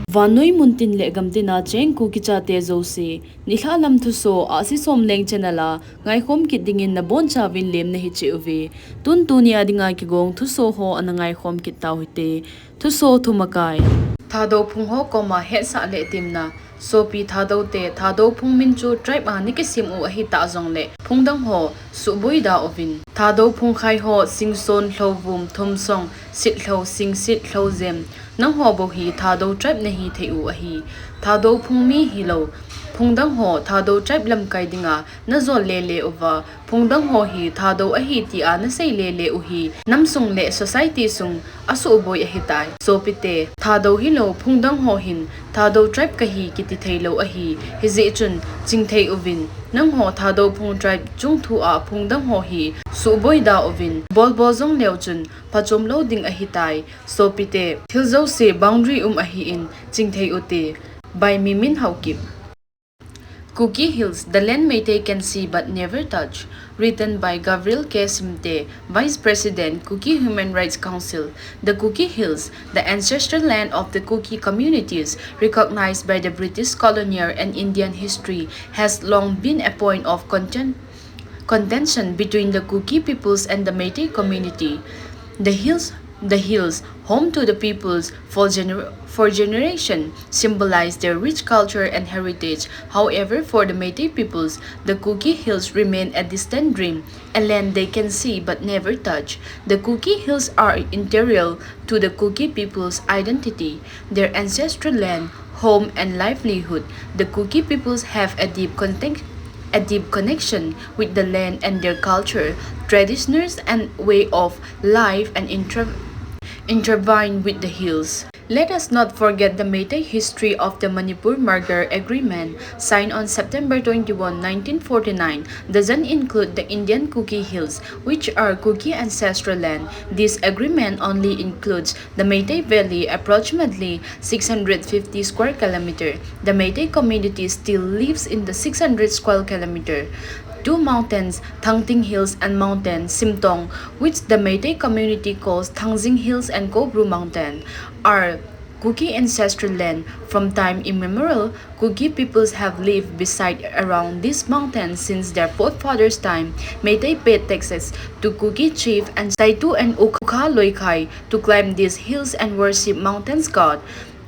Vanoi muntin le gamtina cheng ku kicha te zo si nihla lam thu so asi som leng chenala ngai khom ki dingin na bon cha win lem na hi che uvi tun tunia dinga ki gong thu so ho anangai khom ki taw hite thu so thu makai thado phung ho koma HETSAH le timna sopi thado te thado phung min chu tribe ani ki sim u hi ta jong le phungdang ho subui da ovin thado phung khai ho singson hlovum thumsong sit hlo sing sit hlo zem nang ho bo hi thado tribe na hi theu a hi thado phung mi hi lo phungdang ho thado tribe lam kai dinga na zo le le over phungdang ho hi thado a hi ti a na sei le le u hi namsung le society sung asu boi a hi tai so pite thado hi lo phungdang ho hin thado tribe ka hi kiti theilo a hi hizi chun jingthei uvin nang ho thado phung tribe chung thu a phungdang ho hi su boi da ovin bol bozong leo chun phachom lo ding a hi tai so pite thilzo se boundary a hi in jingthei uti by mimin haukip Cookie Hills, the land Meitei can see but never touch. Written by Gabriel K. Simte, Vice President, Cookie Human Rights Council. The Cookie Hills, the ancestral land of the Cookie communities, recognized by the British colonial and Indian history, has long been a point of contention between the Cookie peoples and the Meitei community. The hills, home to the peoples for generation, symbolize their rich culture and heritage. However, for the Meitei peoples, the Cookie Hills remain a distant dream, a land they can see but never touch. The Cookie Hills are integral to the Cookie people's identity, their ancestral land, home, and livelihood. The Cookie peoples have a deep connection with the land and their culture, traditions, and way of life, and intertwined with the hills. Let us not forget the Meitei history of the Manipur-Margar Agreement, signed on September 21, 1949, doesn't include the Indian Cookie Hills, which are Cookie ancestral land. This agreement only includes the Meitei Valley, approximately 650 square kilometer. The Meitei community still lives in the 600 square kilometer. Two mountains, Thangting Hills and Mountain Simtong, which the Meitei community calls Thangzing Hills and Kobru Mountain, are Cookie ancestral land. From time immemorial, Cookie peoples have lived beside around these mountains since their forefathers' time. Meitei paid taxes to Cookie chief and Saitu and Ukha Loikai to climb these hills and worship mountains god.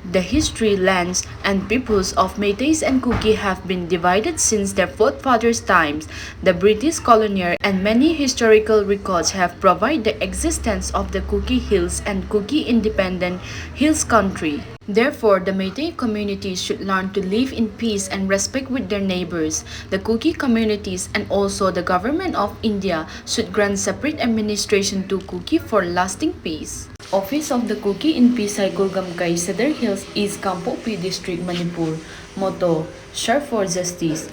The history, lands, and peoples of Meiteis and Cookie have been divided since their forefathers' times. The British colonial and many historical records have provided the existence of the Cookie Hills and Cookie Independent Hills Country. Therefore, the Meitei communities should learn to live in peace and respect with their neighbors. The Cookie communities and also the government of India should grant separate administration to Cookie for lasting peace. Office of the Cookie in Pisai Gurgamkai, Cedar Hills, East Kampopi District, Manipur. Motto: Serve for Justice.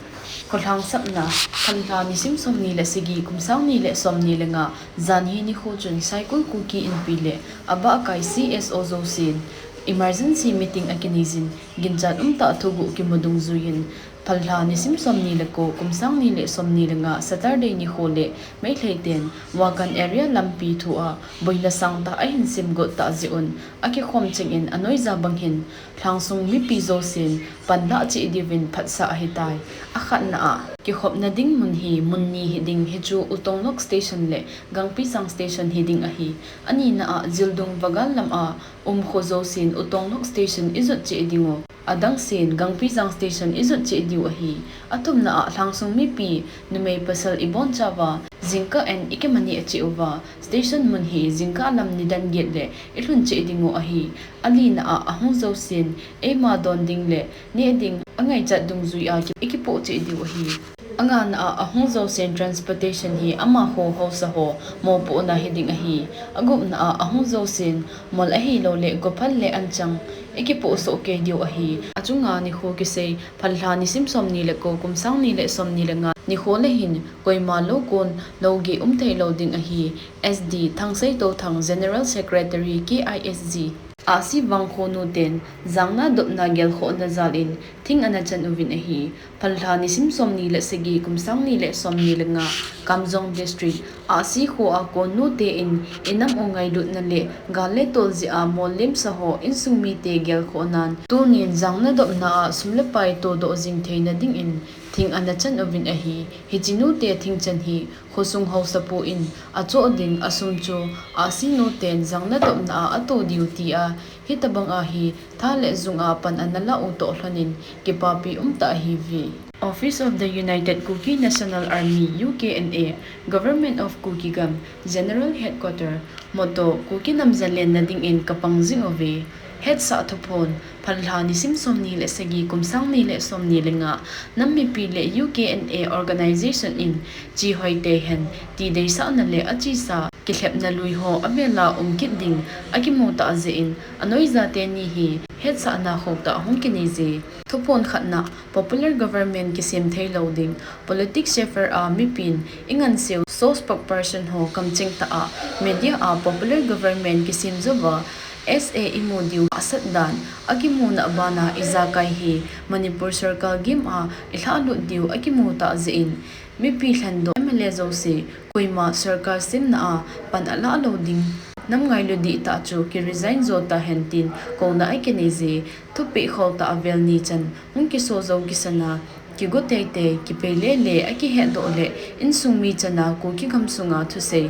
Kolhang sapna, kanta ni simsom nila sigi kumsang nila som nila nga zanhi ni Khochun Cycle Cookie in Pile, aba kay CSO Zosin. Emergency meeting akinizin, ginjan ta tugu kimudung zuyin. Palha ni simsom nila ko kumsang nila som nila nga Saturday ni Hole, may layten, wagan area lampi tua, boyla sang ta ay hinsimgot ta ziun, aki khomching in anoy zabanghin, langsung mipi zosin, panda chi idivin patsa ahitay, akat na a, kihop na ding munni hiding hiju Utonglok station le, gangpisang station hiding ahi, ani na a zildung vagal lam a, khozosin Utonglok station izot chi idingo. Adang sin gangpisang station izot chi idiu ahi atum na langsung mipi numay pasal ibon chawa Zinka and ikemani achi uva station munhi Zinka alam nidan gile ilun chi idingo ahi ali na ahong zosin e ma don dingle ni ding angay chat dung zui a ikipo chi idiu ahi anga na ahong zosin transportation hi ama ho sa ho mo po na hiding ahi agup na ahong zosin mol ahi lo le gopal le anchang ikipo so ke dio ahi achunga ni ho kisei phalha ni simsom ni le ko kumsang ni le som ni le nga ni ho le hin koima lo kon logi umthei loading ahi SD thangsei to thang General Secretary KISG Asi wangkho nu ten zangna dopna gel kho na zalin thing ana chan uvin ahi phalha ni sim som ni le segi kumsang ni le som ni lenga kamjong district asi kho AKON nu te in inam ongai lut na le gale tolji a molim saho insungmi te gel kho nan tunin zangna dopna sumle pai to do jing theina ding in thing ana chan uvin ahi hijinu te thing chan hi khosung ho sapu in acho ding asum chu asi nu ten zangna dopna ato duty a hitabang ahi thale zunga pan anala uto hlanin kipapi umta hi vi Office of the United Kuki National Army UKNA Government of Kukigam General Headquarter Moto Kuki namzalen na ding in kapangjing ove HETSAH thupon phalha ni simsom ni le segi kumsang ni le som ni lenga nammi pi le UKNA organization in ji hoite hen ti dei sa na le achi sa kilhep na lui ho abela umkit ding akimo ta ze in anoi za te ni hi HETSAH na KHOUTAH hong kinezi thupon khatna popular government kisim thei loading politics shefer a mipin ingan seu so spokesperson ho kamching ta a media a popular government kisim zoba SA imodiu asaddan akimuna bana izakai hi Manipur Circle Game a ilhalu diu akimuta zein mipi hlando MLA zosi koima circle sim na a pan ala loading nam ngai ludi ta chu ki resign zo ta hentin ko na ai kenezi thupi kholta avel ni chan unki so zo gisana ki gote te ki pele le aki he do le insungmi chana ko ki gamsunga thuse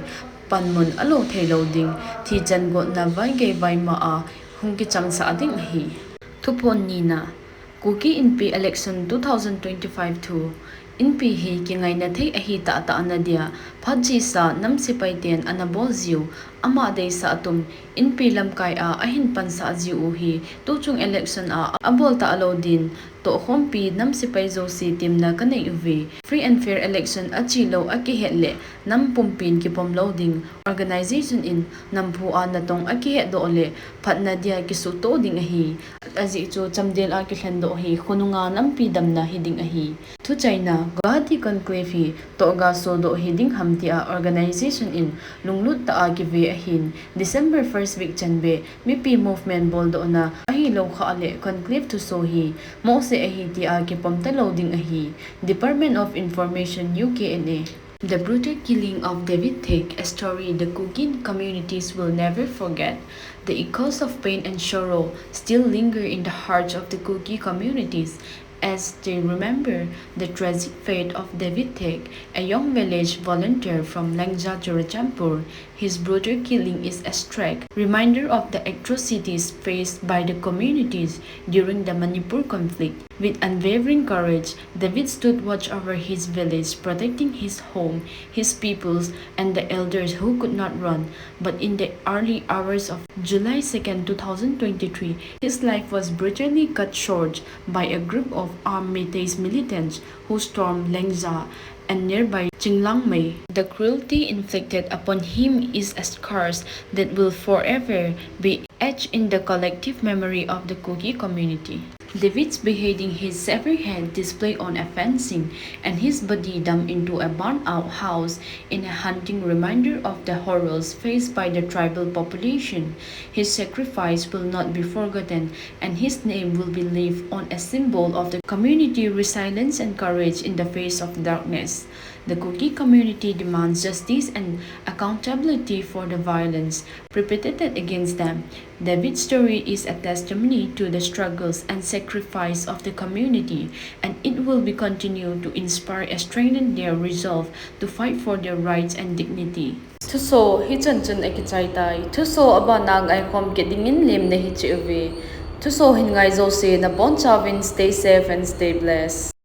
panmun alo thelo ding thi chan go na vai ge vai ma a hungki changsa ading hi thupon ni na kuki inpi election 2025 thu inpi hi ki ngai na thei a hi ta ta anadia phaji sa namsi paiten anabol ziu ama dei sa atum inpi lamkai a ahin pansa ziu hi tu chung election a abol ta alodin to khompi namsi pai zo si timna kanai uvi free and fair election achi lo aki hele nam pumpin ki pom loading organization in nampu a na tong aki he do le phatna dia ki su to ding a hi aji chu chamdel a ki hlendo hi khununga nampi damna hiding a hi thu chaina Guwahati conclave hi to ga so do hiding hamti a organization in lunglut ta a ki ve a hin December 1st week chanbe mipi movement bol do na ahi lo kha ale conclave to so hi mo se a hi ti a ki pom ta loading a hi Department of Information UKNA The brutal killing of David Thek, a story the Kuki communities will never forget. The echoes of pain and sorrow still linger in the hearts of the Kuki communities as they remember the tragic fate of David Thek, a young village volunteer from Langja to Rajampur. His brutal killing is a stark reminder of the atrocities faced by the communities during the Manipur conflict. With unwavering courage, David stood watch over his village, protecting his home, his peoples, and the elders who could not run. But in the early hours of July 2nd, 2023, his life was brutally cut short by a group of armed Meiteis militants who stormed Lengza and nearby Jinglangmei. The cruelty inflicted upon him is a scar that will forever be etched in the collective memory of the Kuki community. David's beheading, his severed head displayed on a fencing, and his body dumped into a burned-out house in a haunting reminder of the horrors faced by the tribal population. His sacrifice will not be forgotten, and his name will be left on a symbol of the community resilience and courage in the face of darkness. The Kuki community demands justice and accountability for the violence perpetrated against them. David's story is a testimony to the struggles and sacrifice of the community, and it will be continued to inspire and strengthen their resolve to fight for their rights and dignity. Thuso hi chan chan akichai tai thuso aba nang ai khom ke dingin lem ne hi chiwi thuso hin ngai zo se na bon chavin stay safe and stay blessed.